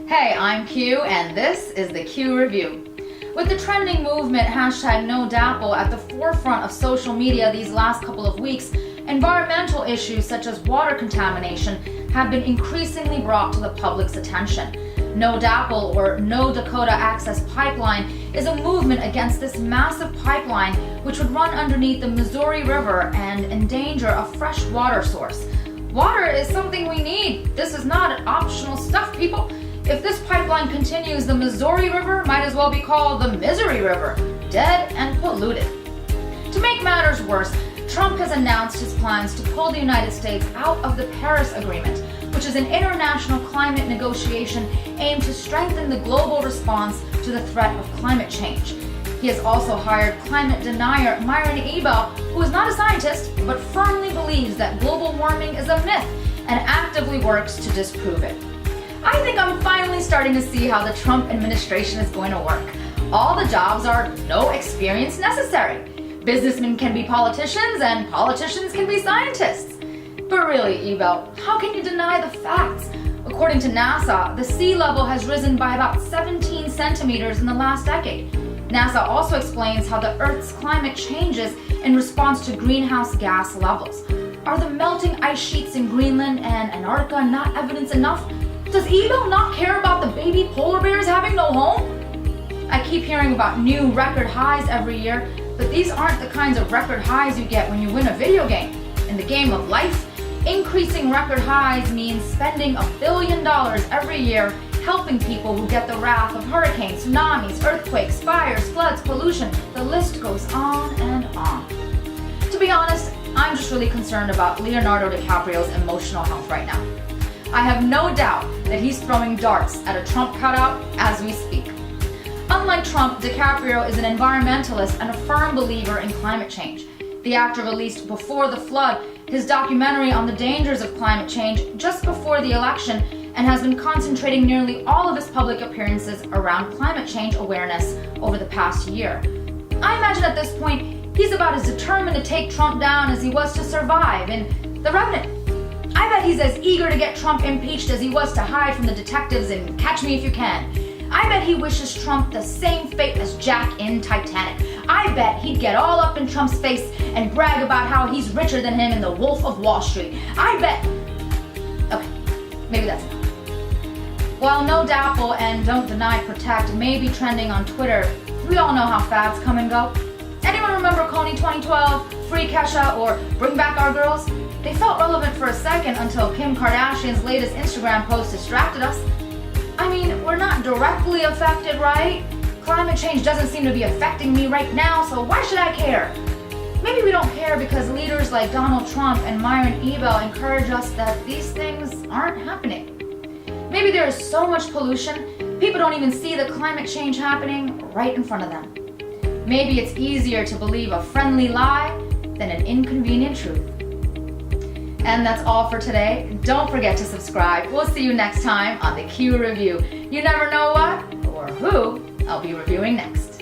Hey, I'm Q, and this is the Q Review. With the trending movement #NoDapple at the forefront of social media these last couple of weeks, environmental issues such as water contamination have been increasingly brought to the public's attention. NoDapple, or No Dakota Access Pipeline, is a movement against this massive pipeline which would run underneath the Missouri River and endanger a fresh water source. Water is something we need. This is not optional stuff, people. If this pipeline continues, the Missouri River might as well be called the Misery River, dead and polluted. To make matters worse, Trump has announced his plans to pull the United States out of the Paris Agreement, which is an international climate negotiation aimed to strengthen the global response to the threat of climate change. He has also hired climate denier Myron Ebell, who is not a scientist, but firmly believes that global warming is a myth and actively works to disprove it. I think I'm finally starting to see how the Trump administration is going to work. All the jobs are no experience necessary. Businessmen can be politicians and politicians can be scientists. But really, Ebell, how can you deny the facts? According to NASA, the sea level has risen by about 17 centimeters in the last decade. NASA also explains how the Earth's climate changes in response to greenhouse gas levels. Are the melting ice sheets in Greenland and Antarctica not evidence enough? Does Ebell not care about the baby polar bears having no home? I keep hearing about new record highs every year, but these aren't the kinds of record highs you get when you win a video game. In the game of life, increasing record highs means spending $1 billion every year helping people who get the wrath of hurricanes, tsunamis, earthquakes, fires, floods, pollution. The list goes on and on. To be honest, I'm just really concerned about Leonardo DiCaprio's emotional health right now. I have no doubt that he's throwing darts at a Trump cutout as we speak. Unlike Trump, DiCaprio is an environmentalist and a firm believer in climate change. The actor released Before the Flood, his documentary on the dangers of climate change, just before the election, and has been concentrating nearly all of his public appearances around climate change awareness over the past year. I imagine at this point, he's about as determined to take Trump down as he was to survive in The Revenant. I bet he's as eager to get Trump impeached as he was to hide from the detectives in Catch Me If You Can. I bet he wishes Trump the same fate as Jack in Titanic. I bet he'd get all up in Trump's face and brag about how he's richer than him in The Wolf of Wall Street. I bet... Okay, maybe that's enough. While NoDapple and Don't Deny Protect may be trending on Twitter, we all know how fads come and go. Anyone remember Kony 2012, Free Kesha, or Bring Back Our Girls? They felt relevant for a second until Kim Kardashian's latest Instagram post distracted us. I mean, we're not directly affected, right? Climate change doesn't seem to be affecting me right now, so why should I care? Maybe we don't care because leaders like Donald Trump and Myron Ebell encourage us that these things aren't happening. Maybe there is so much pollution, people don't even see the climate change happening right in front of them. Maybe it's easier to believe a friendly lie than an inconvenient truth. And that's all for today. Don't forget to subscribe. We'll see you next time on the Q Review. You never know what or who I'll be reviewing next.